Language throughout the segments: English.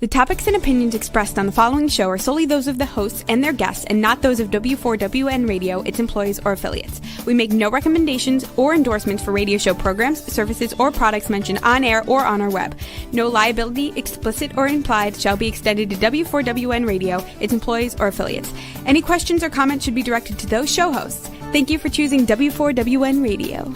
The topics and opinions expressed on the following show are solely those of the hosts and their guests and not those of W4WN Radio, its employees, or affiliates. We make no recommendations or endorsements for radio show programs, services, or products mentioned on air or on our web. No liability, explicit or implied, shall be extended to W4WN Radio, its employees, or affiliates. Any questions or comments should be directed to those show hosts. Thank you for choosing W4WN Radio.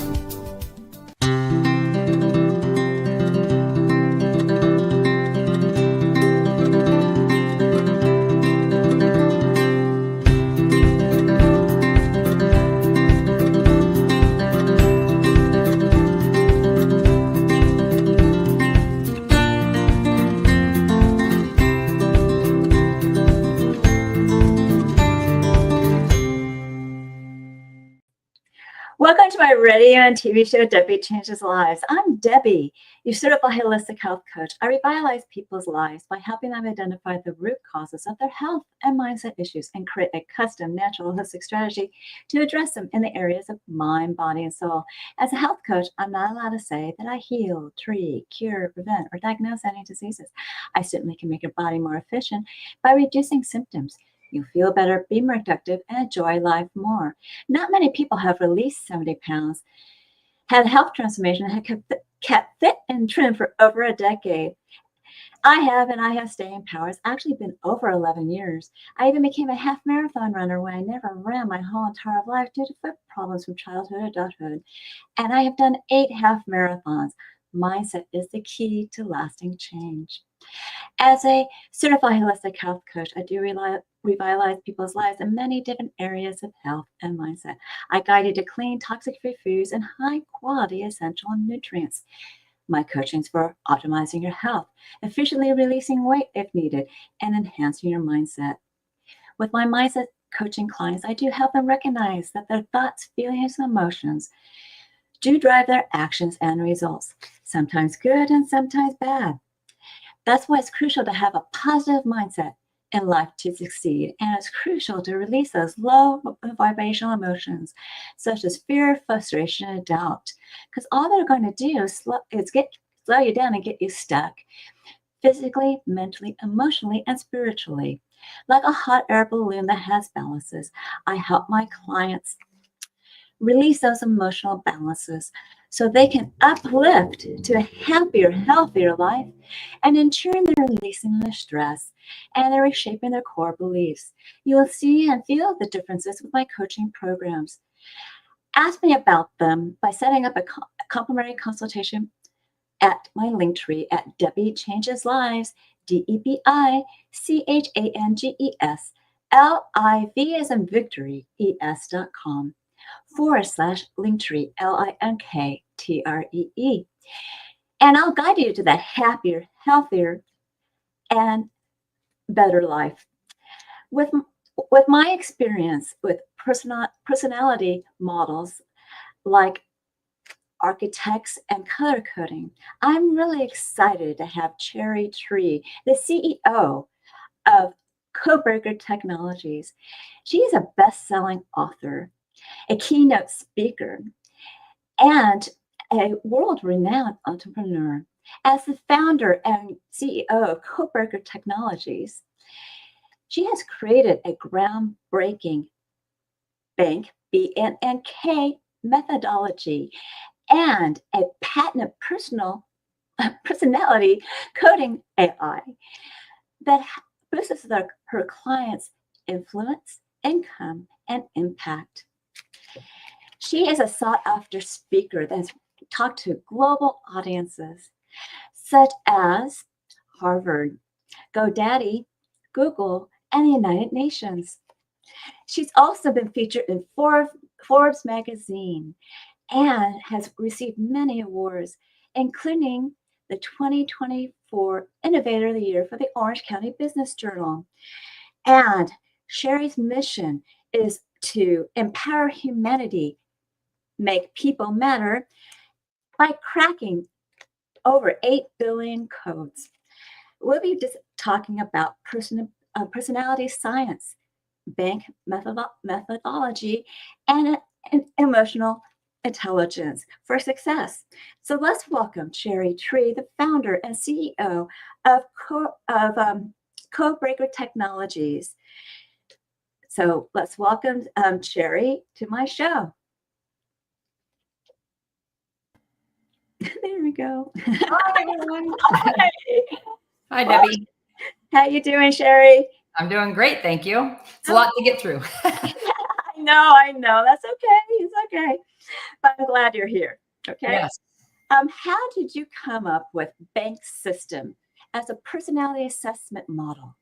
Welcome to my radio and TV show, Debi Changes Lives. I'm Debi, your certified holistic health coach. I revitalize people's lives by helping them identify the root causes of their health and mindset issues and create a custom, natural, holistic strategy to address them in the areas of mind, body, and soul. As a health coach, I'm not allowed to say that I heal, treat, cure, prevent, or diagnose any diseases. I certainly can make your body more efficient by reducing symptoms. You'll feel better, be more productive, and enjoy life more. Not many people have released 70 pounds, had health transformation, and have kept fit and trim for over a decade. I have staying power. It's actually been over 11 years. I even became a half marathon runner when I never ran my whole entire life due to foot problems from childhood to adulthood. And I have done 8 half marathons. Mindset is the key to lasting change. As a certified holistic health coach, I do revitalize people's lives in many different areas of health and mindset. I guide you to clean, toxic-free foods and high-quality essential nutrients. My coaching is for optimizing your health, efficiently releasing weight if needed, and enhancing your mindset. With my mindset coaching clients, I do help them recognize that their thoughts, feelings, and emotions do drive their actions and results, sometimes good and sometimes bad. That's why it's crucial to have a positive mindset in life to succeed. And it's crucial to release those low vibrational emotions, such as fear, frustration, and doubt. Because all they're going to do is slow you down and get you stuck physically, mentally, emotionally, and spiritually. Like a hot air balloon that has balances, I help my clients release those emotional balances so they can uplift to a happier, healthier life. And in turn, they're releasing their stress and they're reshaping their core beliefs. You will see and feel the differences with my coaching programs. Ask me about them by setting up a complimentary consultation at my link tree at Debi Changes Lives, DebiChangesLives, as in victory, es.com. /linktree, LINKTREE. And I'll guide you to that happier, healthier, and better life. With my experience with personality models like architects and color coding, I'm really excited to have Cheri Tree, the CEO of Codebreaker Technologies. She is a best-selling author, a keynote speaker, and a world-renowned entrepreneur. As the founder and CEO of Codebreaker Technologies, she has created a groundbreaking bank, BNNK methodology, and a patented personality coding AI that boosts her clients' influence, income, and impact. She is a sought-after speaker that's talked to global audiences, such as Harvard, GoDaddy, Google, and the United Nations. She's also been featured in Forbes magazine and has received many awards, including the 2024 Innovator of the Year for the Orange County Business Journal. And Cheri's mission is to empower humanity, make people matter by cracking over 8 billion codes. We'll be just talking about personality science, bank methodology, and emotional intelligence for success. So let's welcome Cheri Tree, the founder and CEO of Codebreaker Technologies. So let's welcome Cheri to my show. There we go. Hi, everyone. Hi. Hi, Debbie. How you doing, Cheri? I'm doing great, thank you. It's a lot to get through. I know. That's okay. It's okay. But I'm glad you're here. Okay. Yes. How did you come up with Bank System as a personality assessment model?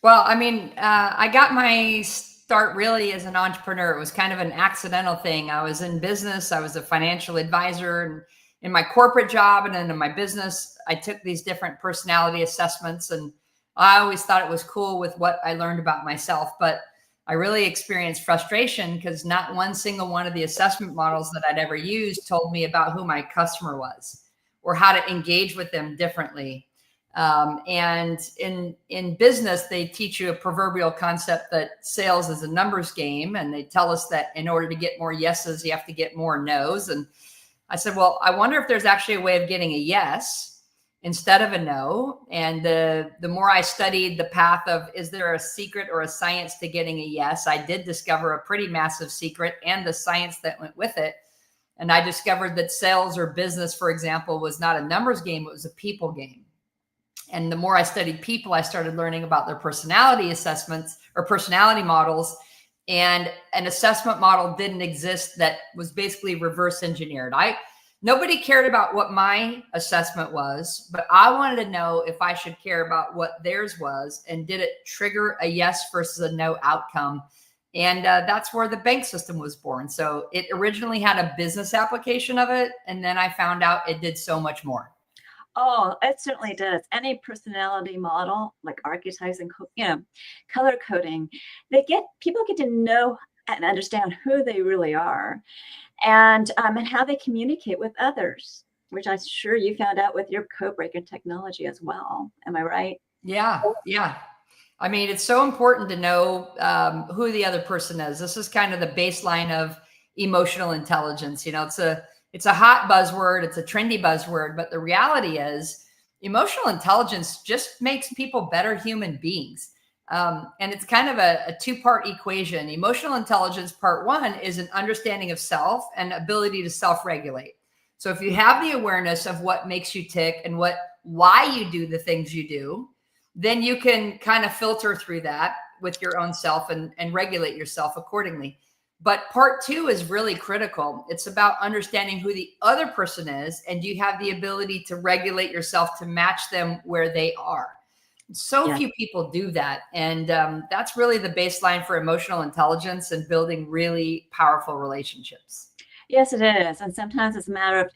Well, I mean, I got my start really as an entrepreneur. It was kind of an accidental thing. I was in business. I was a financial advisor, and in my corporate job and then in my business, I took these different personality assessments, and I always thought it was cool with what I learned about myself. But I really experienced frustration because not one single one of the assessment models that I'd ever used told me about who my customer was or how to engage with them differently. And in business, they teach you a proverbial concept that sales is a numbers game. And they tell us that in order to get more yeses, you have to get more nos. And I said, well, I wonder if there's actually a way of getting a yes instead of a no. And the more I studied the path of, is there a secret or a science to getting a yes? I did discover a pretty massive secret and the science that went with it. And I discovered that sales or business, for example, was not a numbers game. It was a people game. And the more I studied people, I started learning about their personality assessments or personality models. And an assessment model didn't exist that was basically reverse engineered. Nobody cared about what my assessment was, but I wanted to know if I should care about what theirs was, and did it trigger a yes versus a no outcome. And that's where the bank system was born. So it originally had a business application of it, and then I found out it did so much more. Oh, it certainly does. Any personality model, like archetypes and color coding, people get to know and understand who they really are, and how they communicate with others, which I'm sure you found out with your Codebreaker technology as well. Am I right? Yeah. I mean, it's so important to know who the other person is. This is kind of the baseline of emotional intelligence. It's a hot buzzword. It's a trendy buzzword, but the reality is emotional intelligence just makes people better human beings. And it's kind of a two-part equation. Emotional intelligence, part one, is an understanding of self and ability to self-regulate. So if you have the awareness of what makes you tick and why you do the things you do, then you can kind of filter through that with your own self and regulate yourself accordingly. But part two is really critical. It's about understanding who the other person is, and you have the ability to regulate yourself to match them where they are. So few people do that. And that's really the baseline for emotional intelligence and building really powerful relationships. Yes, it is. And sometimes it's a matter of,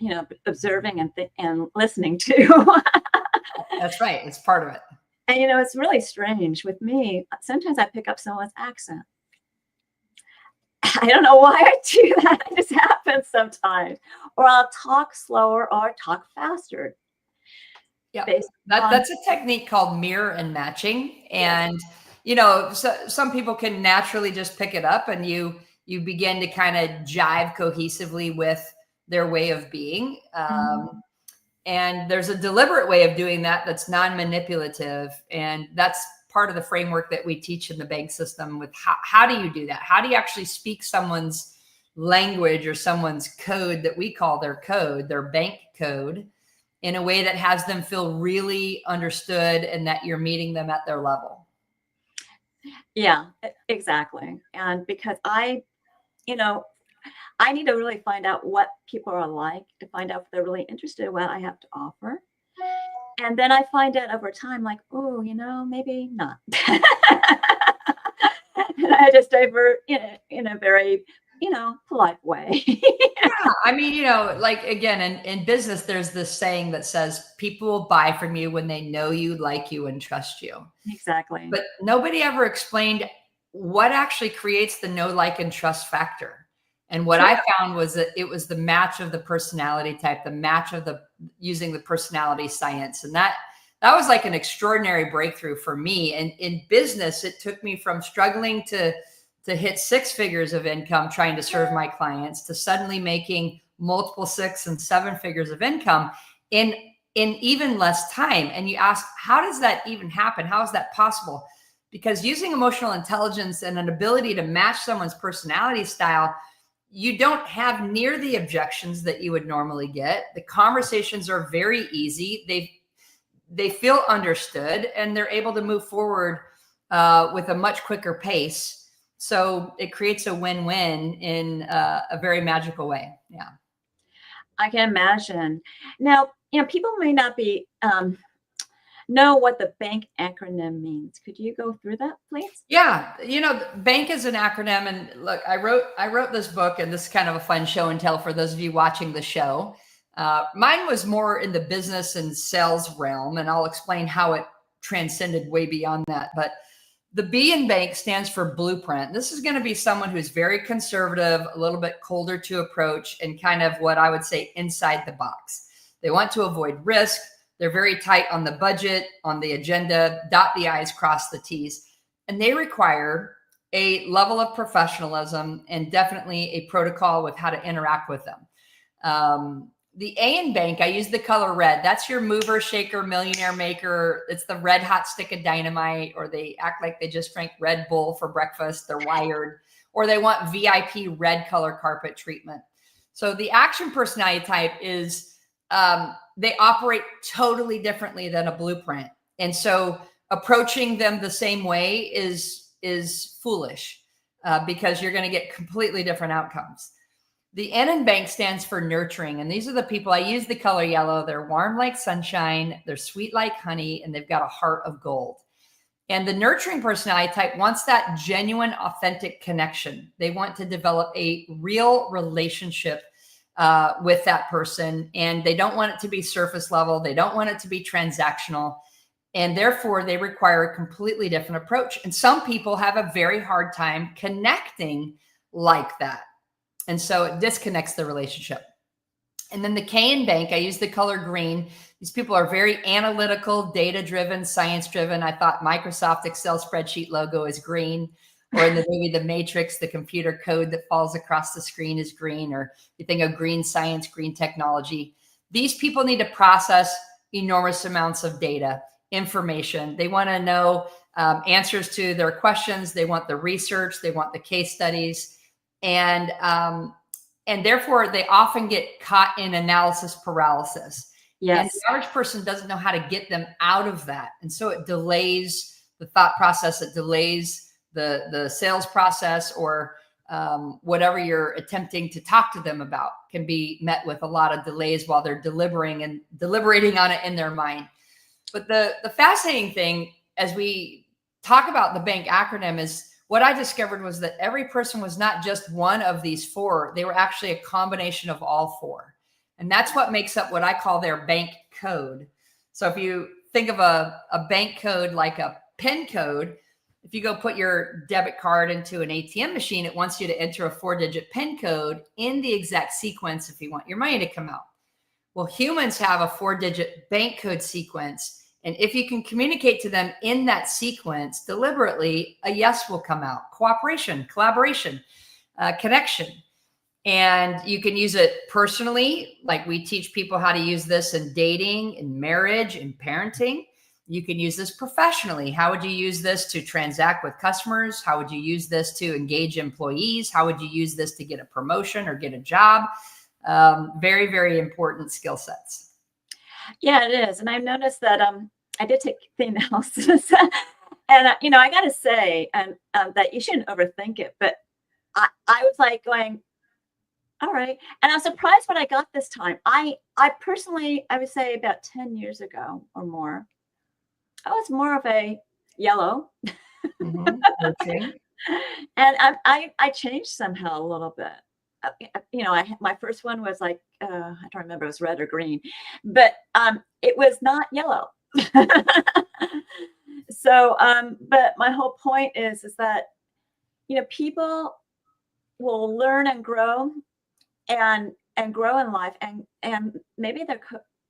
observing and listening too. That's right. It's part of it. And, it's really strange with me. Sometimes I pick up someone's accent. I don't know why I do that. It just happens sometimes. Or I'll talk slower or talk faster. Yeah, that's a technique called mirror and matching. And, so some people can naturally just pick it up, and you begin to kind of jive cohesively with their way of being. And there's a deliberate way of doing that that's non-manipulative. And that's part of the framework that we teach in the bank system with how do you do that? How do you actually speak someone's language or someone's code that we call their code, their bank code, in a way that has them feel really understood and that you're meeting them at their level? Yeah, exactly. And because I need to really find out what people are like to find out if they're really interested in what I have to offer. And then I find out over time, like, oh, maybe not. And I just divert in a very, polite way. Yeah. I mean, like, again, in business, there's this saying that says people will buy from you when they know you, like you, and trust you. Exactly. But nobody ever explained what actually creates the know, like, and trust factor. And what I found was that it was the match of the personality type, the match of using the personality science. And that was like an extraordinary breakthrough for me. And in business, it took me from struggling to to hit 6 figures of income trying to serve my clients to suddenly making multiple 6 and 7 figures of income in even less time. And you ask, how does that even happen? How is that possible? Because using emotional intelligence and an ability to match someone's personality style, you don't have near the objections that you would normally get. The conversations are very easy. They feel understood, and they're able to move forward with a much quicker pace. So it creates a win-win in a very magical way. Yeah. I can imagine. Now, people may not be know what the bank acronym means. Could you go through that, please? Yeah, bank is an acronym, and look, I wrote this book, and this is kind of a fun show and tell for those of you watching the show. Mine was more in the business and sales realm, and I'll explain how it transcended way beyond that. But the B in bank stands for blueprint. This is going to be someone who's very conservative, a little bit colder to approach, and kind of what I would say inside the box. They want to avoid risk. They're very tight on the budget, on the agenda, dot the I's, cross the T's. And they require a level of professionalism and definitely a protocol with how to interact with them. The A in bank, I use the color red. That's your mover, shaker, millionaire maker. It's the red hot stick of dynamite, or they act like they just drank Red Bull for breakfast. They're wired, or they want VIP red color carpet treatment. So the action personality type is they operate totally differently than a blueprint. And so approaching them the same way is foolish because you're going to get completely different outcomes. The N in bank stands for nurturing. And these are the people, I use the color yellow. They're warm like sunshine. They're sweet like honey, and they've got a heart of gold. And the nurturing personality type wants that genuine, authentic connection. They want to develop a real relationship with that person. And they don't want it to be surface level. They don't want it to be transactional. And therefore, they require a completely different approach. And some people have a very hard time connecting like that. And so it disconnects the relationship. And then the K in bank, I use the color green. These people are very analytical, data-driven, science-driven. I thought Microsoft Excel spreadsheet logo is green, or in the movie The Matrix, the computer code that falls across the screen is green, or you think of green science, green technology. These people need to process enormous amounts of data, information. They want to know answers to their questions. They want the research. They want the case studies. And therefore, they often get caught in analysis paralysis. Yes. And the average person doesn't know how to get them out of that. And so it delays the thought process. It delays the sales process, or whatever you're attempting to talk to them about can be met with a lot of delays while they're deliberating on it in their mind. But the fascinating thing as we talk about the bank acronym is what I discovered was that every person was not just one of these four. They were actually a combination of all four. And that's what makes up what I call their bank code. So if you think of a bank code like a PIN code, if you go put your debit card into an ATM machine, it wants you to enter a 4-digit PIN code in the exact sequence if you want your money to come out. Well, humans have a 4-digit bank code sequence. And if you can communicate to them in that sequence deliberately, a yes will come out. Cooperation, collaboration, connection. And you can use it personally, like we teach people how to use this in dating, in marriage, in parenting. You can use this professionally. How would you use this to transact with customers? How would you use this to engage employees? How would you use this to get a promotion or get a job? Very, very important skill sets. Yeah, it is. And I've noticed that I did take the analysis and, I got to say that you shouldn't overthink it. But I was like going, all right. And I'm surprised what I got this time. I personally, I would say about 10 years ago or more, I was more of a yellow. Mm-hmm. Okay. And I changed somehow a little bit. My first one was like, I don't remember, it was red or green, but it was not yellow. So, but my whole point is that, people will learn and grow and grow in life, and maybe their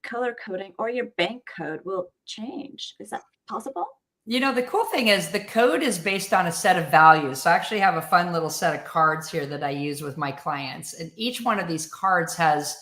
color coding or your bank code will change. Is that possible? The cool thing is the code is based on a set of values. So I actually have a fun little set of cards here that I use with my clients. And each one of these cards has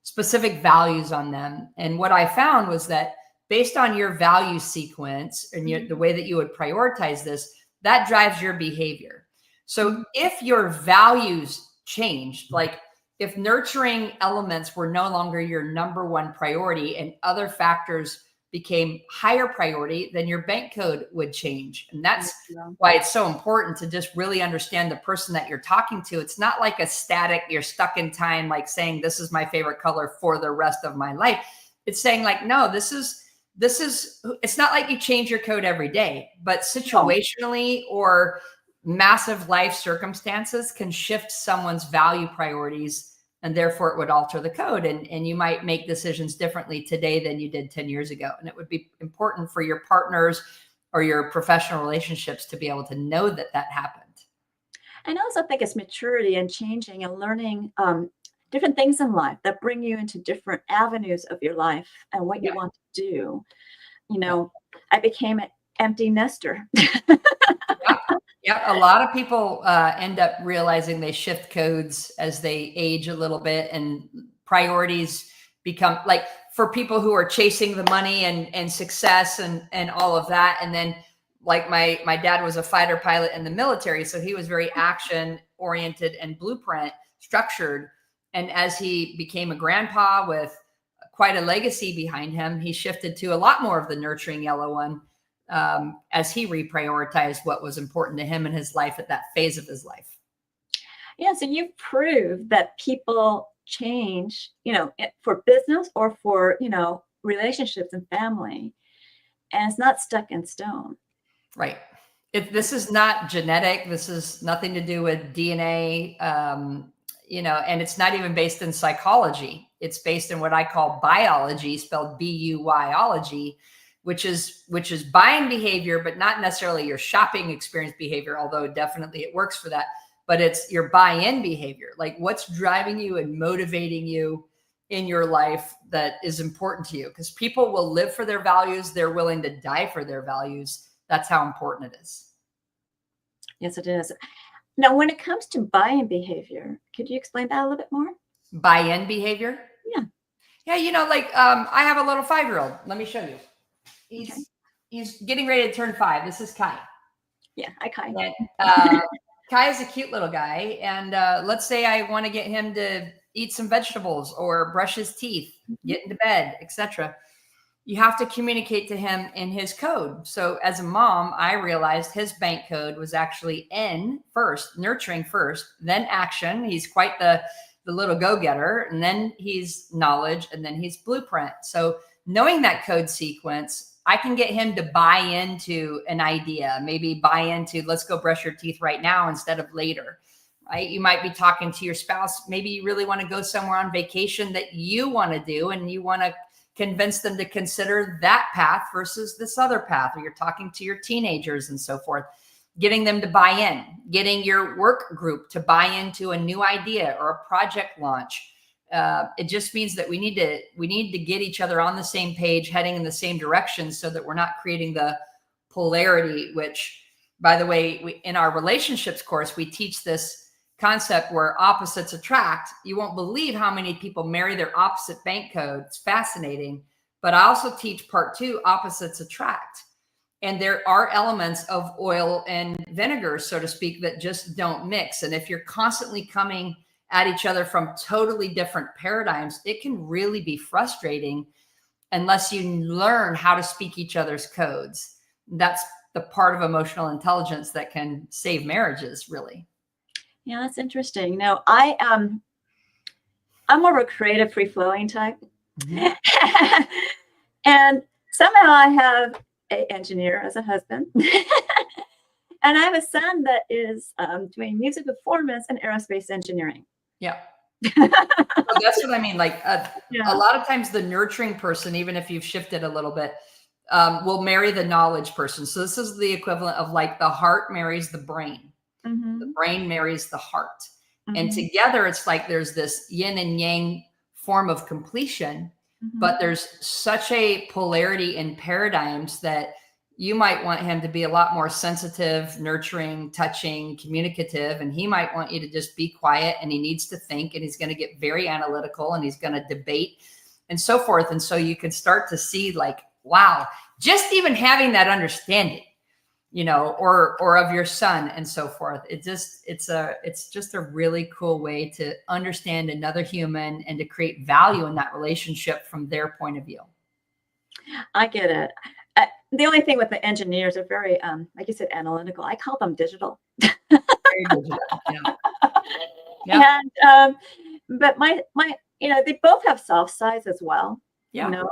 specific values on them. And what I found was that based on your value sequence and the way that you would prioritize this, that drives your behavior. So if your values changed, like if nurturing elements were no longer your number one priority and other factors became higher priority, then your bank code would change. And that's why it's so important to just really understand the person that you're talking to. It's not like a static, you're stuck in time, like saying, this is my favorite color for the rest of my life. It's saying like, no, this is, it's not like you change your code every day, but situationally or massive life circumstances can shift someone's value priorities, and therefore it would alter the code. And you might make decisions differently today than you did 10 years ago. And it would be important for your partners or your professional relationships to be able to know that that happened. And I also think it's maturity and changing and learning different things in life that bring you into different avenues of your life and what you want to do. I became an empty nester. Yeah, a lot of people end up realizing they shift codes as they age a little bit, and priorities become like for people who are chasing the money and success and all of that. And then like my dad was a fighter pilot in the military, so he was very action oriented and blueprint structured. And as he became a grandpa with quite a legacy behind him, he shifted to a lot more of the nurturing yellow one. As he reprioritized what was important to him in his life at that phase of his life. Yeah, so you've proved that people change, for business or for, relationships and family, and it's not stuck in stone. Right. This is not genetic. This is nothing to do with DNA, and it's not even based in psychology. It's based in what I call biology, spelled B-U-Y-ology, which is buying behavior, but not necessarily your shopping experience behavior, although definitely it works for that. But it's your buy-in behavior, like what's driving you and motivating you in your life that is important to you. Because people will live for their values. They're willing to die for their values. That's how important it is. Yes, it is. Now, when it comes to buy-in behavior, could you explain that a little bit more? Buy-in behavior? Yeah. Yeah, I have a little 5-year-old. Let me show you. He's getting ready to turn 5. This is Kai. Yeah, hi, Kai. And, Kai is a cute little guy. And let's say I want to get him to eat some vegetables or brush his teeth, get into bed, etc. You have to communicate to him in his code. So as a mom, I realized his bank code was actually N first, nurturing first, then action. He's quite the little go-getter. And then he's knowledge, and then he's blueprint. So knowing that code sequence, I can get him to buy into an idea, maybe buy into, let's go brush your teeth right now instead of later, right? You might be talking to your spouse. Maybe you really want to go somewhere on vacation that you want to do, and you want to convince them to consider that path versus this other path, or you're talking to your teenagers and so forth, getting them to buy in, getting your work group to buy into a new idea or a project launch. It just means that we need to get each other on the same page, heading in the same direction, so that we're not creating the polarity, which, by the way, in our relationships course, we teach this concept where opposites attract. You won't believe how many people marry their opposite bank code. It's fascinating. But I also teach part 2, opposites attract. And there are elements of oil and vinegar, so to speak, that just don't mix. And if you're constantly coming at each other from totally different paradigms, it can really be frustrating unless you learn how to speak each other's codes. That's the part of emotional intelligence that can save marriages, really. Yeah, that's interesting. Now, I'm more of a creative, free-flowing type. Mm-hmm. And somehow I have an engineer as a husband. And I have a son that is doing music performance and aerospace engineering. Yeah. So that's what I mean. A lot of times the nurturing person, even if you've shifted a little bit, will marry the knowledge person. So this is the equivalent of like the heart marries the brain. Mm-hmm. The brain marries the heart. Mm-hmm. And together it's like there's this yin and yang form of completion, mm-hmm. but there's such a polarity in paradigms that you might want him to be a lot more sensitive, nurturing, touching, communicative, and he might want you to just be quiet, and he needs to think, and he's going to get very analytical, and he's going to debate and so forth. And so you can start to see like, wow, just even having that understanding, you know, or of your son and so forth. It's just a really cool way to understand another human and to create value in that relationship from their point of view. I get it. The only thing with the engineers are very, like you said, analytical. I call them digital. Very digital. Yeah. And but my, you know, they both have soft sides as well. Yeah. You know,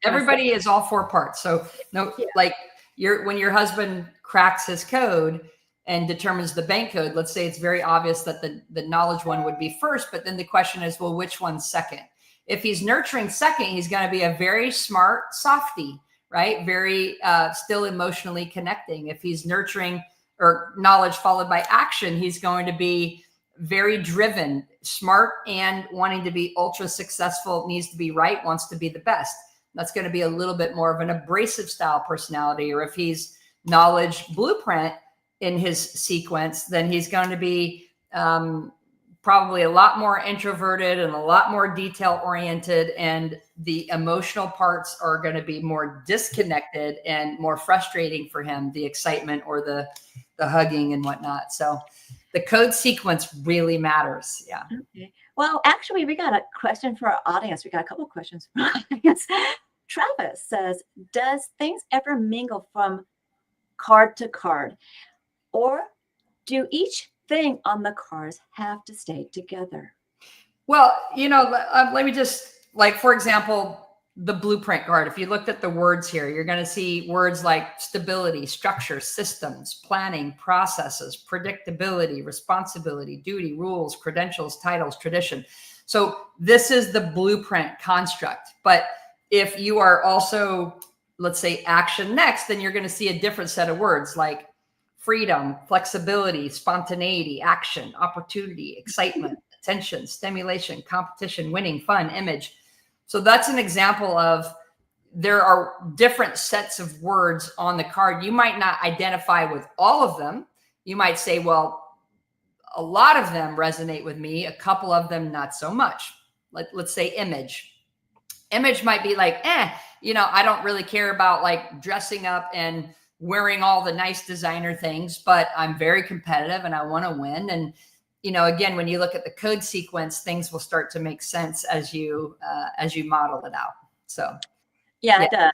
everybody is all 4 parts. So no, yeah. Like when your husband cracks his code and determines the bank code, let's say it's very obvious that the knowledge one would be first, but then the question is, well, which one's second? If he's nurturing second, he's going to be a very smart softie, right? Very still emotionally connecting. If he's nurturing or knowledge followed by action, he's going to be very driven, smart, and wanting to be ultra successful, needs to be right, wants to be the best. That's going to be a little bit more of an abrasive style personality. Or if he's knowledge blueprint in his sequence, then he's going to be probably a lot more introverted and a lot more detail oriented, and the emotional parts are going to be more disconnected and more frustrating for him, the excitement or the hugging and whatnot. So the code sequence really matters. Yeah. Okay. Well, actually, we got a question for our audience. We got a couple of questions from our audience. Travis says, does things ever mingle from card to card, or do each thing on the cards have to stay together? Well, you know, let me just, like, for example, the blueprint card. If you looked at the words here, you're going to see words like stability, structure, systems, planning, processes, predictability, responsibility, duty, rules, credentials, titles, tradition. So this is the blueprint construct. But if you are also, let's say, action next, then you're going to see a different set of words like freedom, flexibility, spontaneity, action, opportunity, excitement, attention, stimulation, competition, winning, fun, image. So that's an example of, there are different sets of words on the card. You might not identify with all of them. You might say, well, a lot of them resonate with me, a couple of them not so much. Let's say image. Image might be like, you know, I don't really care about like dressing up and wearing all the nice designer things, but I'm very competitive and I want to win. And, you know, again, when you look at the code sequence, things will start to make sense as you model it out. So, yeah, it does.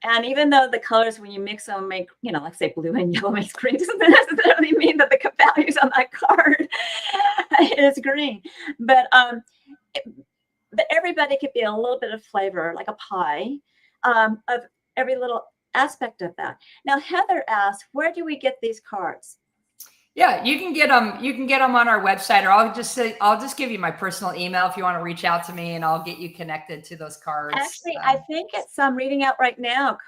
And even though the colors, when you mix them, make, you know, like say blue and yellow makes green, doesn't necessarily mean that the values on that card is green. But everybody could be a little bit of flavor, like a pie, of every little aspect of that. Now, Heather asks, where do we get these cards? Yeah, you can get them. You can get them on our website, or I'll just give you my personal email if you want to reach out to me, and I'll get you connected to those cards. Actually, I think it's reading out right now.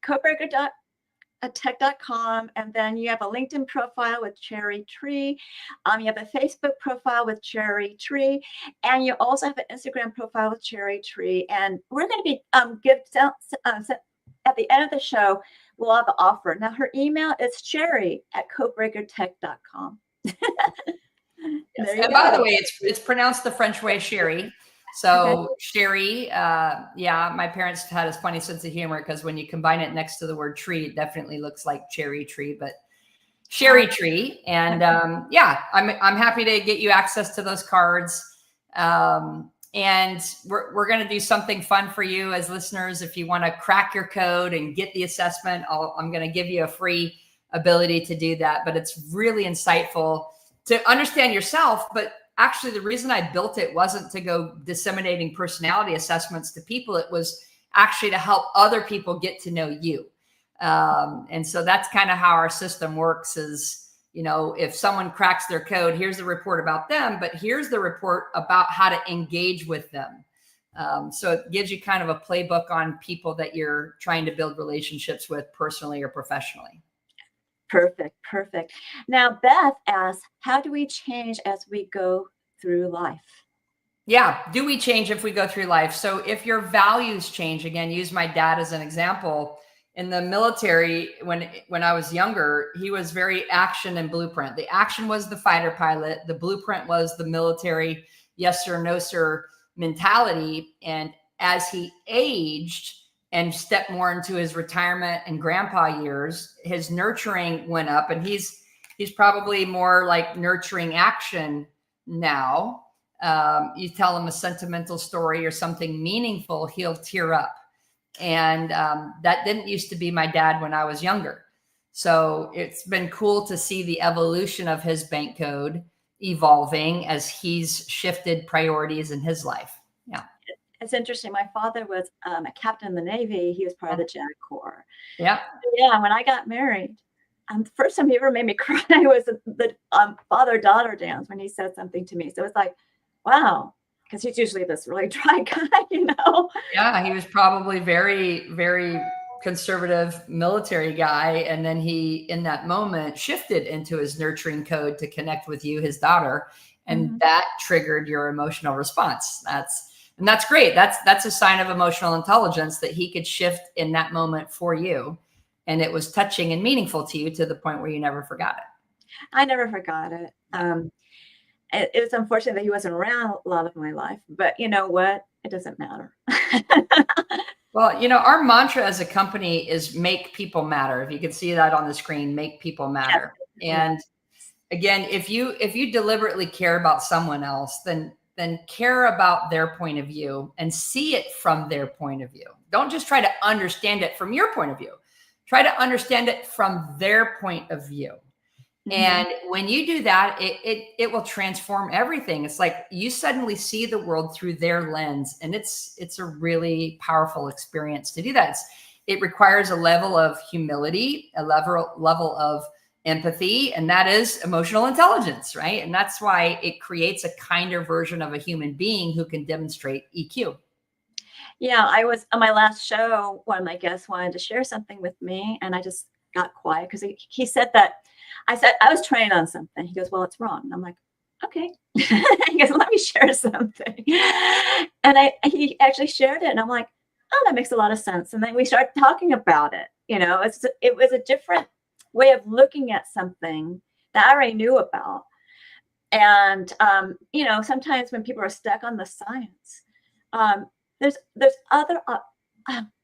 Codebreaker.tech.com, and then you have a LinkedIn profile with Cheri Tree. You have a Facebook profile with Cheri Tree, and you also have an Instagram profile with Cheri Tree. And we're going to be at the end of the show, we'll have an offer. Now, her email is Cheri@codebreakertech.com. Yes. And by the way, it's pronounced the French way, Cheri. So okay. Cheri, yeah, my parents had a funny sense of humor because when you combine it next to the word tree, it definitely looks like cherry tree, but Cheri Tree. And yeah, I'm happy to get you access to those cards. And we're going to do something fun for you as listeners. If you want to crack your code and get the assessment, I'm going to give you a free ability to do that. But it's really insightful to understand yourself. But actually, the reason I built it wasn't to go disseminating personality assessments to people. It was actually to help other people get to know you. And so that's kind of how our system works is, you know, if someone cracks their code, here's the report about them, but here's the report about how to engage with them. So it gives you kind of a playbook on people that you're trying to build relationships with personally or professionally. Perfect. Perfect. Now, Beth asks, how do we change as we go through life? Yeah. Do we change if we go through life? So if your values change, again, use my dad as an example. in the military, when I was younger, he was very action and blueprint. The action was the fighter pilot. The blueprint was the military, yes sir, no sir mentality. And as he aged and stepped more into his retirement and grandpa years, his nurturing went up, and he's probably more like nurturing action now. You tell him a sentimental story or something meaningful, he'll tear up. And that didn't used to be my dad when I was younger. So it's been cool to see the evolution of his bank code evolving as he's shifted priorities in his life. Yeah. It's interesting. My father was a captain in the Navy. He was part of the JAG Corps. Yeah. Yeah. When I got married, the first time he ever made me cry was the father-daughter dance when he said something to me. So it's like, wow. Because he's usually this really dry guy, you know? Yeah, he was probably very, very conservative military guy. And then he, in that moment, shifted into his nurturing code to connect with you, his daughter. And that triggered your emotional response. That's great. That's a sign of emotional intelligence, that he could shift in that moment for you. And it was touching and meaningful to you to the point where you never forgot it. I never forgot it. It was unfortunate that he wasn't around a lot of my life, but you know what? It doesn't matter. Well, our mantra as a company is make people matter. If you can see that on the screen, make people matter. Yeah. And again, if you deliberately care about someone else, then care about their point of view and see it from their point of view. Don't just try to understand it from your point of view. Try to understand it from their point of view. And when you do that, it will transform everything. It's like you suddenly see the world through their lens, and it's a really powerful experience to do that. It requires a level of humility, a level of empathy, and that is emotional intelligence, right? And that's why it creates a kinder version of a human being who can demonstrate EQ. Yeah, I was on my last show. One of my guests wanted to share something with me, and I just got quiet because he said that. I said, I was trained on something. He goes, well, it's wrong. And I'm like, okay. He goes, let me share something. And he actually shared it. And I'm like, oh, that makes a lot of sense. And then we started talking about it. It was a different way of looking at something that I already knew about. And, sometimes when people are stuck on the science, there's other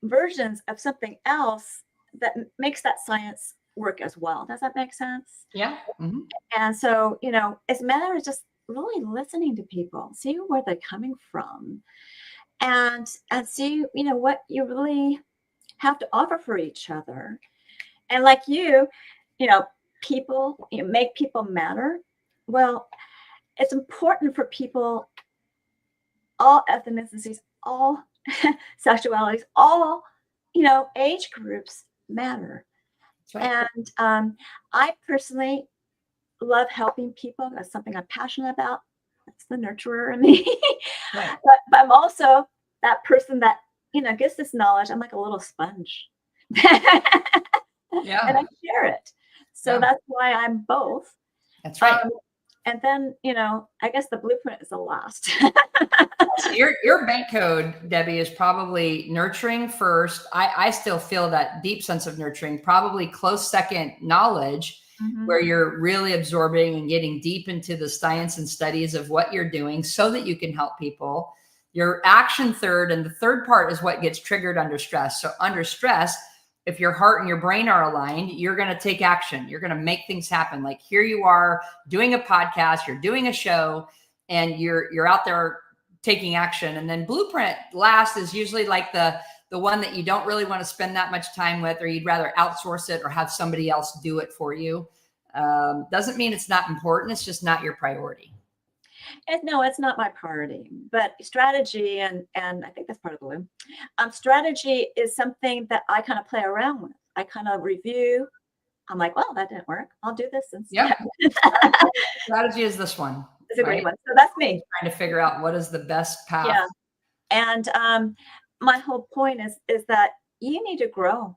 versions of something else that makes that science work as well. Does that make sense? Yeah. Mm-hmm. And so, it's a matter of just really listening to people, see where they're coming from, and see, what you really have to offer for each other. And like people, make people matter. Well, it's important for people, all ethnicities, all sexualities, all, age groups matter. Right. And I personally love helping people. That's something I'm passionate about. That's the nurturer in me. Right. But I'm also that person that, gets this knowledge. I'm like a little sponge. Yeah. And I share it. So that's why I'm both. That's right. And then, I guess the blueprint is the last. Your bank code, Debbie, is probably nurturing first. I still feel that deep sense of nurturing, probably close second knowledge, where you're really absorbing and getting deep into the science and studies of what you're doing so that you can help people. Your action third, and the third part is what gets triggered under stress. So under stress, if your heart and your brain are aligned, you're going to take action. You're going to make things happen. Like here you are doing a podcast, you're doing a show, and you're out there taking action. And then blueprint last is usually like the one that you don't really want to spend that much time with, or you'd rather outsource it or have somebody else do it for you. Doesn't mean it's not important. It's just not your priority. No, it's not my priority, but strategy, and I think that's part of the loop. Strategy is something that I kind of play around with. I kind of review. I'm like, well, that didn't work. I'll do this instead. Yep. Strategy is this one. It's a great one. So that's me. Trying to figure out what is the best path. Yeah. And my whole point is that you need to grow.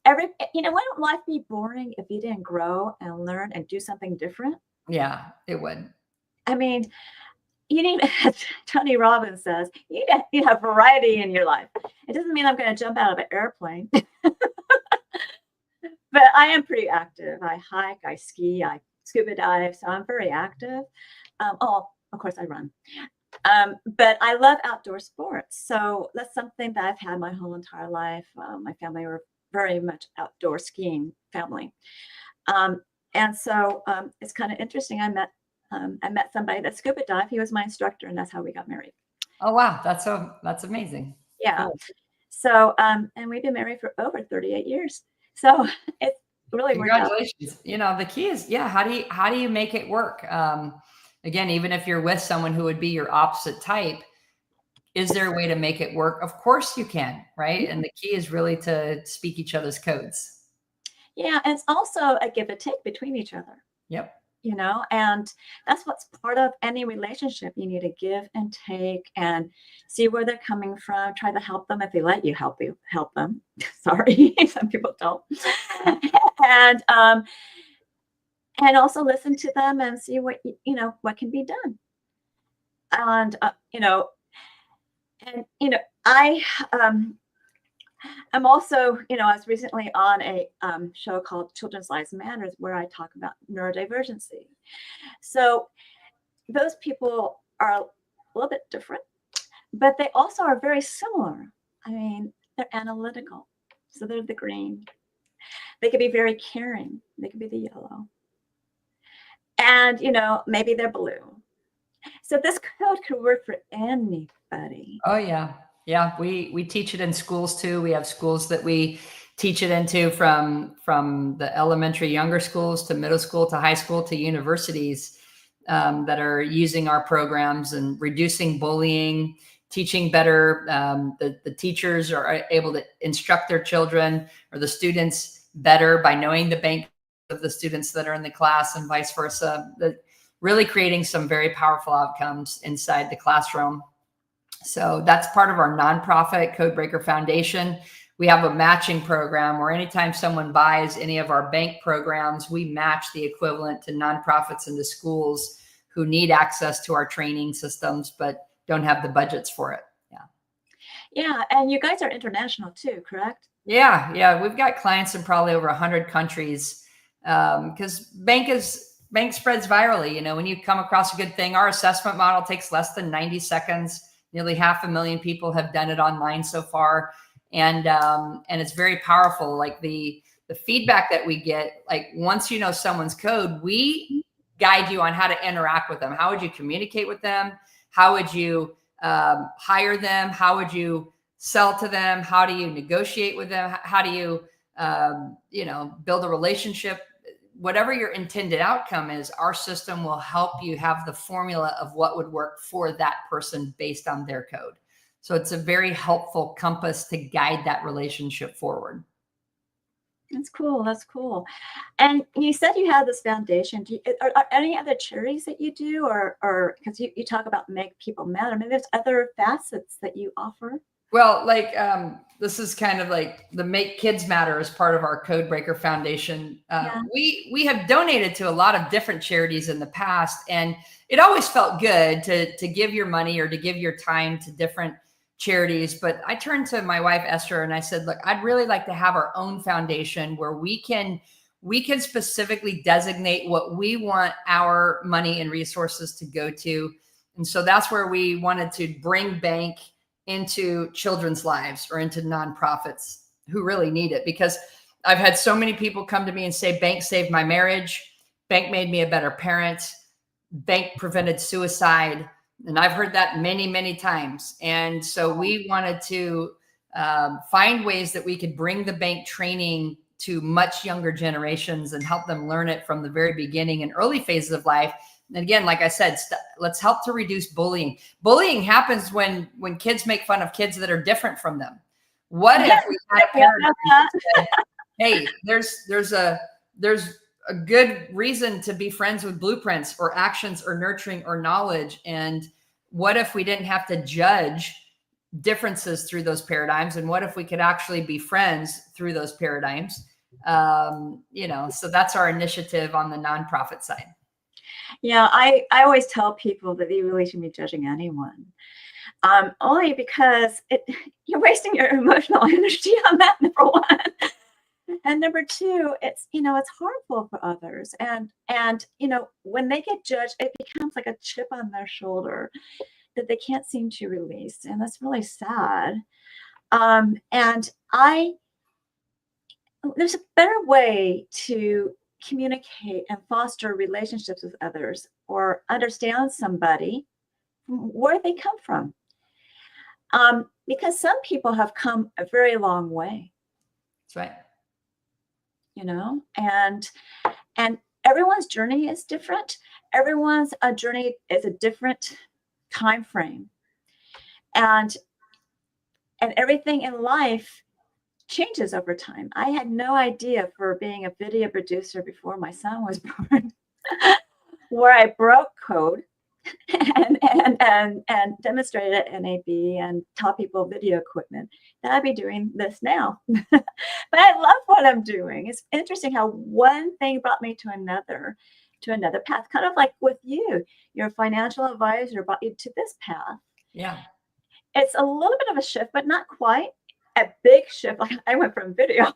Wouldn't life be boring if you didn't grow and learn and do something different? Yeah, it would. I mean, you need, Tony Robbins says, you need to have variety in your life. It doesn't mean I'm going to jump out of an airplane, but I am pretty active. I hike, I ski, I scuba dive, so I'm very active. Oh, of course I run. But I love outdoor sports. So that's something that I've had my whole entire life. My family were very much outdoor skiing family. And so it's kind of interesting. I met somebody that scuba dived. He was my instructor, and that's how we got married. Oh, wow. That's amazing. Yeah. So, and we've been married for over 38 years. So it's really worked out. Congratulations. You know, the key is, how do you make it work? Again, even if you're with someone who would be your opposite type, is there a way to make it work? Of course you can, right? And the key is really to speak each other's codes. Yeah, and it's also a give and take between each other. Yep. You know, and that's what's part of any relationship. You need to give and take and see where they're coming from. Try to help them if they let you help them. Sorry, some people don't. And also listen to them and see what what can be done. And I'm also, I was recently on a show called Children's Lives Matters, where I talk about neurodivergency. So those people are a little bit different, but they also are very similar. I mean, they're analytical. So they're the green. They could be very caring. They could be the yellow. And, maybe they're blue. So this code could work for anybody. Oh, yeah. Yeah, we teach it in schools too. We have schools that we teach it into, from the elementary, younger schools to middle school to high school to universities, that are using our programs and reducing bullying, teaching better. The teachers are able to instruct their children or the students better by knowing the bank of the students that are in the class, and vice versa. Really creating some very powerful outcomes inside the classroom. So that's part of our nonprofit Codebreaker Foundation. We have a matching program where anytime someone buys any of our bank programs, we match the equivalent to nonprofits and to schools who need access to our training systems, but don't have the budgets for it. Yeah. Yeah. And you guys are international too, correct? Yeah. Yeah. We've got clients in probably over 100 countries, because bank spreads virally. When you come across a good thing, our assessment model takes less than 90 seconds. Nearly 500,000 people have done it online so far. And it's very powerful. Like the feedback that we get, like once you know someone's code, we guide you on how to interact with them. How would you communicate with them? How would you hire them? How would you sell to them? How do you negotiate with them? How do you, build a relationship? Whatever your intended outcome is, our system will help you have the formula of what would work for that person based on their code. So it's a very helpful compass to guide that relationship forward. That's cool. That's cool. And you said you had this foundation. Are any other charities that you do, or because you talk about make people matter, maybe there's other facets that you offer? Well, this is kind of like the Make Kids Matter as part of our Codebreaker Foundation. We have donated to a lot of different charities in the past, and it always felt good to give your money or to give your time to different charities. But I turned to my wife, Esther, and I said, look, I'd really like to have our own foundation where we can specifically designate what we want our money and resources to go to. And so that's where we wanted to bring bank into children's lives or into nonprofits who really need it. Because I've had so many people come to me and say, bank saved my marriage. Bank made me a better parent. Bank prevented suicide. And I've heard that many, many times. And so we wanted to find ways that we could bring the bank training to much younger generations and help them learn it from the very beginning and early phases of life. And again, like I said, let's help to reduce bullying. Bullying happens when kids make fun of kids that are different from them. What if we had a parent that said, hey, there's a good reason to be friends with blueprints or actions or nurturing or knowledge. And what if we didn't have to judge differences through those paradigms? And what if we could actually be friends through those paradigms? So that's our initiative on the nonprofit side. Yeah, I always tell people that you really shouldn't be judging anyone. Only because you're wasting your emotional energy on that, number one. And number two, it's harmful for others. And when they get judged, it becomes like a chip on their shoulder that they can't seem to release. And that's really sad. And there's a better way to communicate and foster relationships with others or understand somebody where they come from. Because some people have come a very long way. That's right. And everyone's journey is different. Everyone's journey is a different time frame. And everything in life changes over time. I had no idea, for being a video producer before my son was born, where I broke code and demonstrated at NAB and taught people video equipment, that I'd be doing this now. But I love what I'm doing. It's interesting how one thing brought me to another path, kind of like with you. Your financial advisor brought you to this path. Yeah. It's a little bit of a shift, but not quite a big shift. Like, I went from video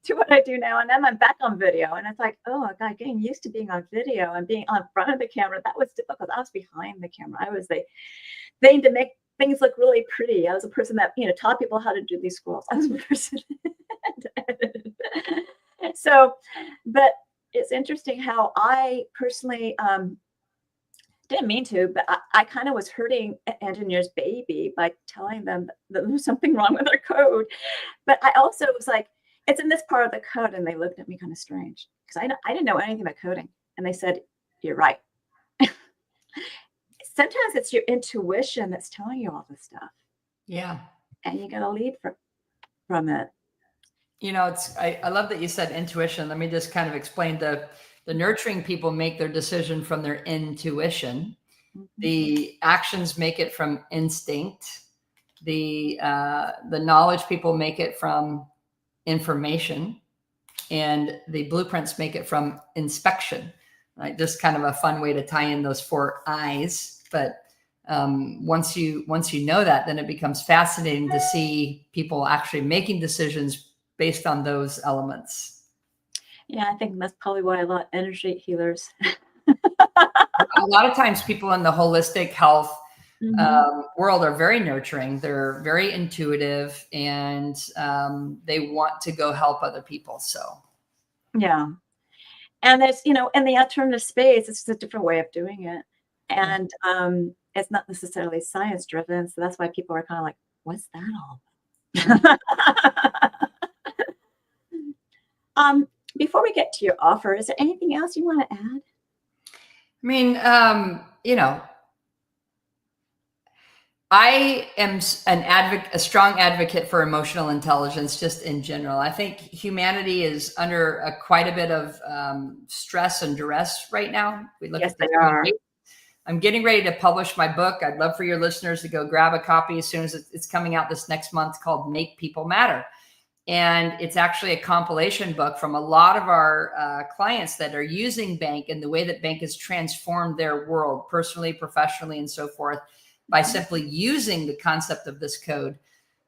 to what I do now, and then I'm back on video, and it's like, oh God, getting used to being on video and being on front of the camera, that was difficult. I was behind the camera. I was the thing to make things look really pretty. I was a person that taught people how to do these scrolls. I was a person. So, but it's interesting how I personally didn't mean to, but I kind of was hurting engineers' baby by telling them that there was something wrong with their code. But I also was like, it's in this part of the code. And they looked at me kind of strange because I didn't know anything about coding. And they said, you're right. Sometimes it's your intuition that's telling you all this stuff. Yeah. And you got to lead from it. I love that you said intuition. Let me just kind of explain the nurturing people make their decision from their intuition. Mm-hmm. The actions make it from instinct. The knowledge people make it from information, and the blueprints make it from inspection. Right? Just kind of a fun way to tie in those 4 I's. But once you know that, then it becomes fascinating to see people actually making decisions based on those elements. Yeah, I think that's probably why a lot of energy healers. A lot of times people in the holistic health world are very nurturing. They're very intuitive, and they want to go help other people. So, yeah. And there's, in the alternative space, it's just a different way of doing it. And it's not necessarily science driven. So that's why people are kind of like, what's that all? Before we get to your offer, is there anything else you want to add? I mean, I am a strong advocate for emotional intelligence, just in general. I think humanity is under quite a bit of stress and duress right now. We look yes, at they are. I'm getting ready to publish my book. I'd love for your listeners to go grab a copy as soon as it's coming out this next month, called Make People Matter. And it's actually a compilation book from a lot of our clients that are using Bank and the way that Bank has transformed their world personally, professionally, and so forth, by simply using the concept of this code.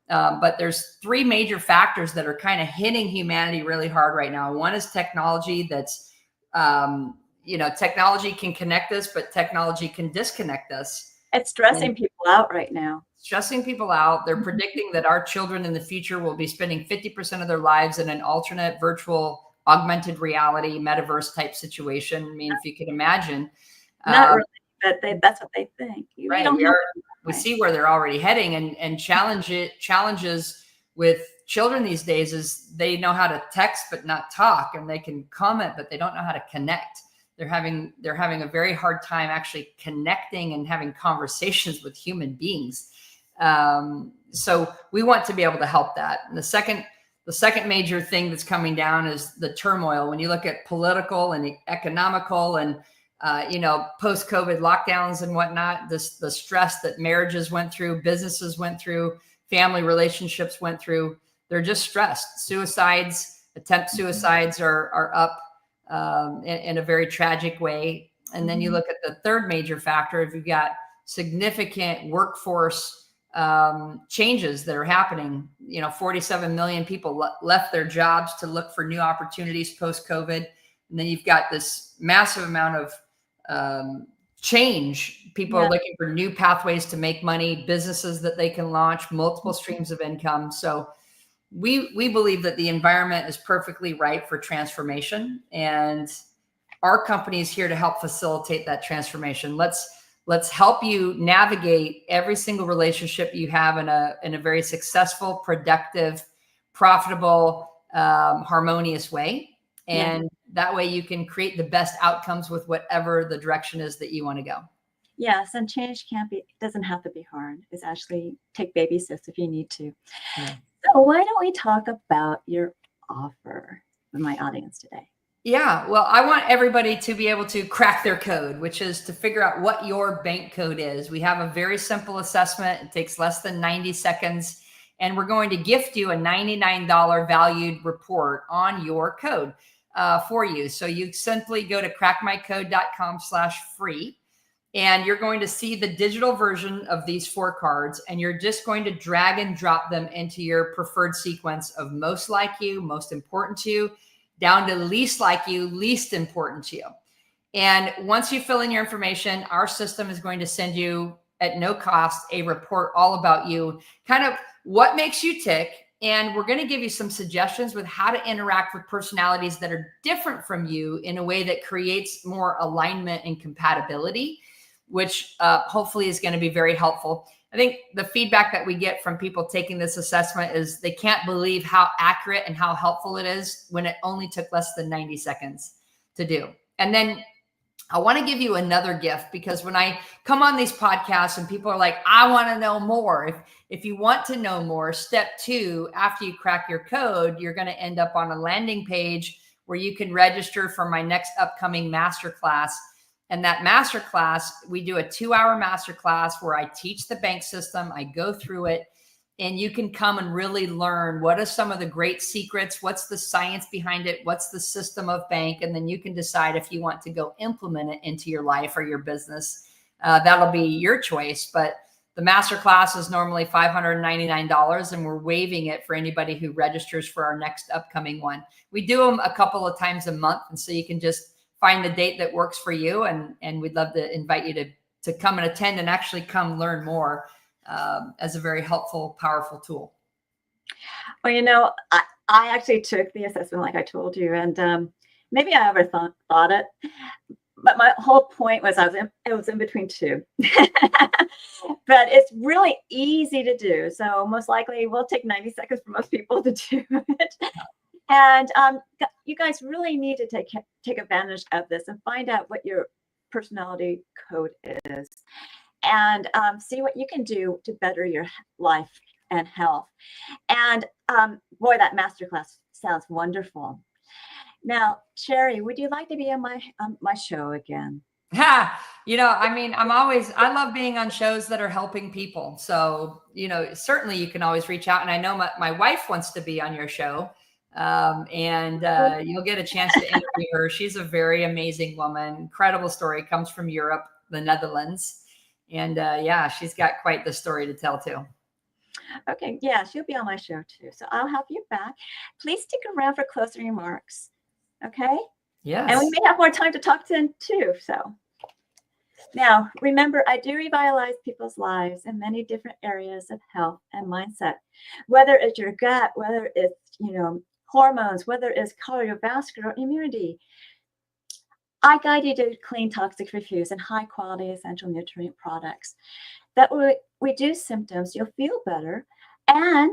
But there's 3 major factors that are kind of hitting humanity really hard right now. One is technology. That's, technology can connect us, but technology can disconnect us. It's stressing people out right now. Stressing people out. They're predicting that our children in the future will be spending 50% of their lives in an alternate virtual augmented reality metaverse type situation. I mean, if you could imagine. Not really, but that's what they think. Right. We see where they're already heading, and challenges with children these days is they know how to text but not talk, and they can comment but they don't know how to connect. They're having a very hard time actually connecting and having conversations with human beings. So we want to be able to help that. And the second major thing that's coming down is the turmoil. When you look at political and economical and post-COVID lockdowns and whatnot, the stress that marriages went through, businesses went through, family relationships went through, they're just stressed. Attempt suicides are up in a very tragic way. And then you look at the third major factor, if you've got significant workforce changes that are happening, 47 million people left their jobs to look for new opportunities post-COVID. And then you've got this massive amount of change. People are looking for new pathways to make money, businesses that they can launch, multiple streams of income. So we believe that the environment is perfectly ripe for transformation, and our company is here to help facilitate that transformation. Let's help you navigate every single relationship you have in a very successful, productive, profitable, harmonious way. And that way you can create the best outcomes with whatever the direction is that you want to go. Yes, and change doesn't have to be hard. It's actually take baby steps if you need to. Yeah. So why don't we talk about your offer with my audience today? Yeah, well, I want everybody to be able to crack their code, which is to figure out what your bank code is. We have a very simple assessment. It takes less than 90 seconds, and we're going to gift you a $99 valued report on your code for you. So you simply go to crackmycode.com/free, and you're going to see the digital version of these 4 cards, and you're just going to drag and drop them into your preferred sequence of most like you, most important to you, down to least like you, least important to you. And once you fill in your information, our system is going to send you at no cost a report all about you, kind of what makes you tick. And we're going to give you some suggestions with how to interact with personalities that are different from you in a way that creates more alignment and compatibility, which hopefully is going to be very helpful. I think the feedback that we get from people taking this assessment is they can't believe how accurate and how helpful it is when it only took less than 90 seconds to do. And then I want to give you another gift, because when I come on these podcasts and people are like, I want to know more. If you want to know more, step 2, after you crack your code, you're going to end up on a landing page where you can register for my next upcoming masterclass. And that masterclass, we do a 2-hour masterclass where I teach the bank system. I go through it, and you can come and really learn what are some of the great secrets, what's the science behind it, what's the system of bank, and then you can decide if you want to go implement it into your life or your business. That'll be your choice. But the masterclass is normally $599, and we're waiving it for anybody who registers for our next upcoming one. We do them a couple of times a month, and so you can just find the date that works for you. And we'd love to invite you to come and attend and actually come learn more as a very helpful, powerful tool. Well, I actually took the assessment like I told you, and maybe I overthought it, but my whole point was it was in between 2. But it's really easy to do. So most likely it will take 90 seconds for most people to do it. And you guys really need to take advantage of this and find out what your personality code is, and see what you can do to better your life and health. And boy, that masterclass sounds wonderful. Now, Cheri, would you like to be on my show again? I love being on shows that are helping people. So, certainly you can always reach out. And I know my wife wants to be on your show. You'll get a chance to interview her. She's a very amazing woman. Incredible story. Comes from Europe, the Netherlands. And she's got quite the story to tell too. Okay. Yeah, she'll be on my show too. So I'll have you back. Please stick around for closing remarks. Okay. Yes. And we may have more time to talk to them too. So now remember, I do revitalize people's lives in many different areas of health and mindset, whether it's your gut, whether it's, hormones, whether it's cardiovascular immunity. I guide you to clean, toxic, refuse, and high quality essential nutrient products that will reduce symptoms. You'll feel better and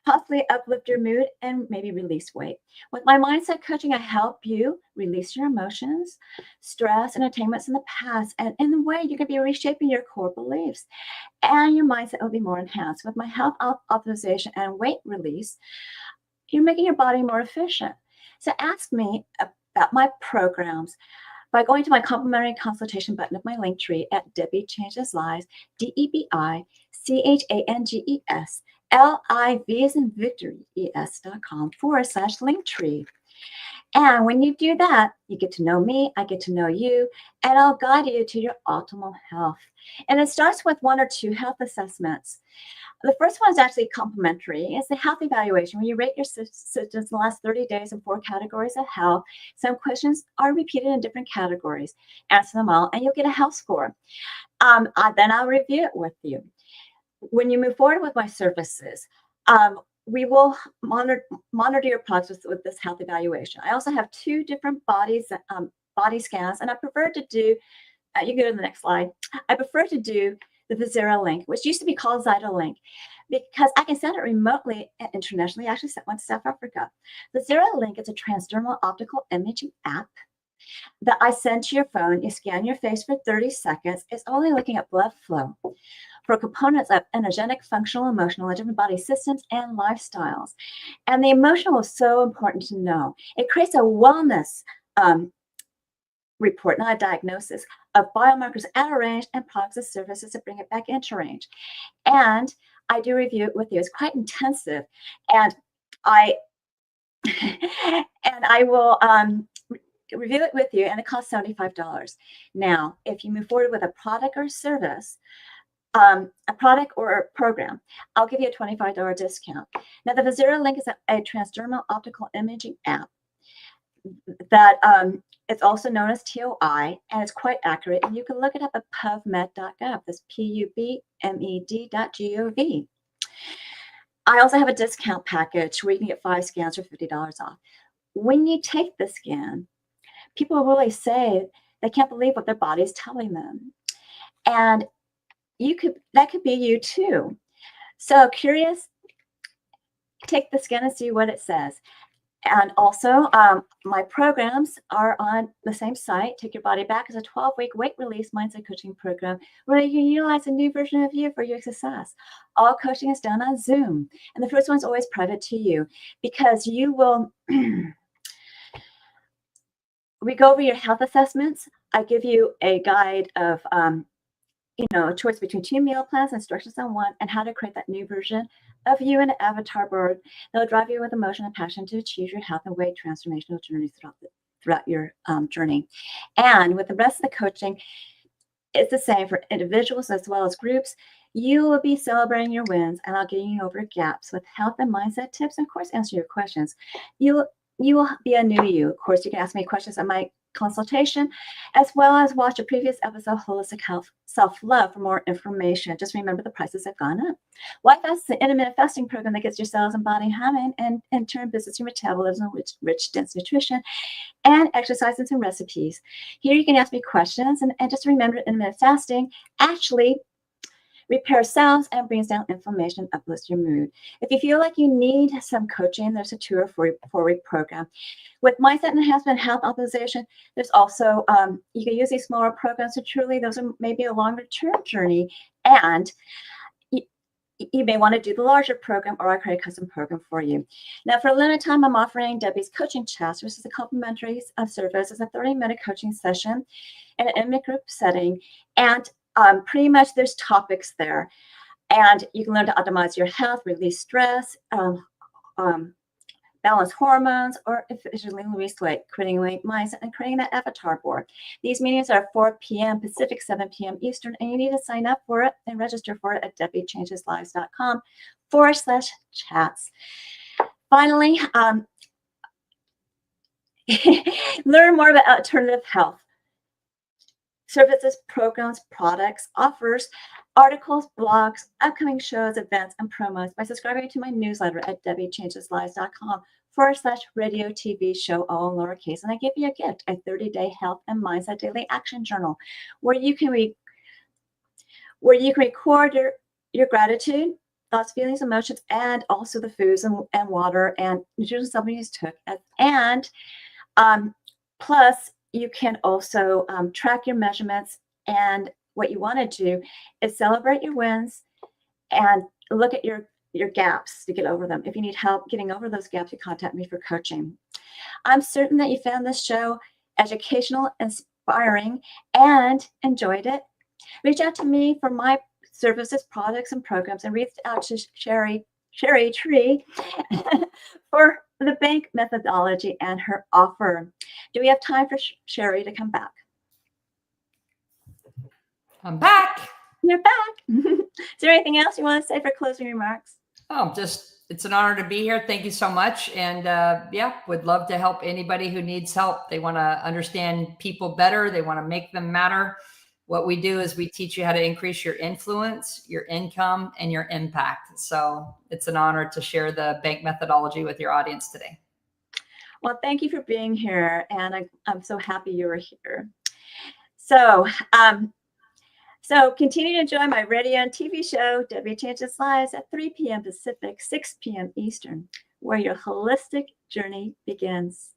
possibly uplift your mood and maybe release weight. With my mindset coaching, I help you release your emotions, stress, and attainments in the past. And in the way, you can be reshaping your core beliefs, and your mindset will be more enhanced. With my health optimization and weight release, you're making your body more efficient. So ask me about my programs by going to my complimentary consultation button of my link tree at Debi Changes Lives, DebiChanges Lives as in Victory ES.com /link tree. And when you do that, you get to know me, I get to know you, and I'll guide you to your optimal health. And it starts with 1 or 2 health assessments. The first one is actually complimentary. It's a health evaluation where you rate your symptoms in the last 30 days in 4 categories of health. Some questions are repeated in different categories. Answer them all, and you'll get a health score. Then I'll review it with you. When you move forward with my services, we will monitor your progress with this health evaluation. I also have 2 different body scans, and I prefer to do, you can go to the next slide. I prefer to do the Vizera link, which used to be called Zytolink, because I can send it remotely and internationally. I actually sent one to South Africa. The Vizera link is a transdermal optical imaging app that I send to your phone. You scan your face for 30 seconds. It's only looking at blood flow for components of energetic, functional, emotional, and different body systems and lifestyles. And the emotional is so important to know. It creates a wellness report, not a diagnosis, of biomarkers out of range and products and services to bring it back into range. And I do review it with you. It's quite intensive. And I will review it with you, and it costs $75. Now, if you move forward with a product or service, a product or a program, I'll give you a $25 discount. Now, the Vizera link is a transdermal optical imaging app that it's also known as TOI, and it's quite accurate. And you can look it up at pubmed.gov. That's PUBMED.gov. I also have a discount package where you can get 5 scans for $50 off. When you take the scan, people really say they can't believe what their body is telling them. And that could be you too. So curious, take the scan and see what it says. And also, my programs are on the same site. Take Your Body Back is a 12-week weight release mindset coaching program where you can utilize a new version of you for your success. All coaching is done on Zoom. And the first one's always private to you, because you will, we go over your health assessments. I give you a guide of, a choice between 2 meal plans, instructions on one, and how to create that new version of you in an avatar board that'll drive you with emotion and passion to achieve your health and weight transformational journeys throughout your journey. And with the rest of the coaching, it's the same for individuals as well as groups. You will be celebrating your wins, and I'll get you over gaps with health and mindset tips, and of course, answer your questions. You will be a new you. Of course, you can ask me questions at my consultation, as well as watch a previous episode of Holistic Health Self-Love for more information. Just remember the prices have gone up. Life Fast is an intermittent fasting program that gets your cells and body humming, and in turn boosts your metabolism with rich, dense nutrition and exercise and some recipes. Here you can ask me questions, and just remember, intermittent fasting actually repairs cells and brings down inflammation, uplifts your mood. If you feel like you need some coaching, there's a 2 or 4-week program. With mindset enhancement, health optimization, there's also, you can use these smaller programs, so truly those are maybe a longer term journey. And you may want to do the larger program, or I create a custom program for you. Now, for a limited time, I'm offering Debi's coaching chats, which is a complimentary service. It's a 30-minute coaching session in an intimate group setting. And pretty much there's topics there, and you can learn to optimize your health, release stress, balance hormones, or efficiently release weight, creating weight mindset, and creating that avatar board. These meetings are 4 p.m. Pacific, 7 p.m. Eastern, and you need to sign up for it and register for it at debichangeslives.com/chats. Finally, learn more about alternative health services, programs, products, offers, articles, blogs, upcoming shows, events, and promos by subscribing to my newsletter at debichangeslives.com/radio TV show, all in lowercase. And I give you a gift, a 30-day health and mindset daily action journal, where you can record your gratitude, thoughts, feelings, emotions, and also the foods and water and nutrition supplements you took. And plus, you can also track your measurements, and what you want to do is celebrate your wins and look at your gaps to get over them. If you need help getting over those gaps, you contact me for coaching. I'm certain that you found this show educational, inspiring, and enjoyed it. Reach out to me for my services, products, and programs, and reach out to Cheri Tree for the bank methodology and her offer. Do we have time for Cheri to come back? I'm back. You're back. Is there anything else you want to say for closing remarks? Oh, it's an honor to be here. Thank you so much. And yeah, would love to help anybody who needs help. They want to understand people better. They want to make them matter. What we do is we teach you how to increase your influence, your income, and your impact. So it's an honor to share the bank methodology with your audience today. Well, thank you for being here. And I'm so happy you were here. So continue to enjoy my radio and TV show, Debi Changes Lives, at 3 p.m. Pacific, 6 p.m. Eastern, where your holistic journey begins.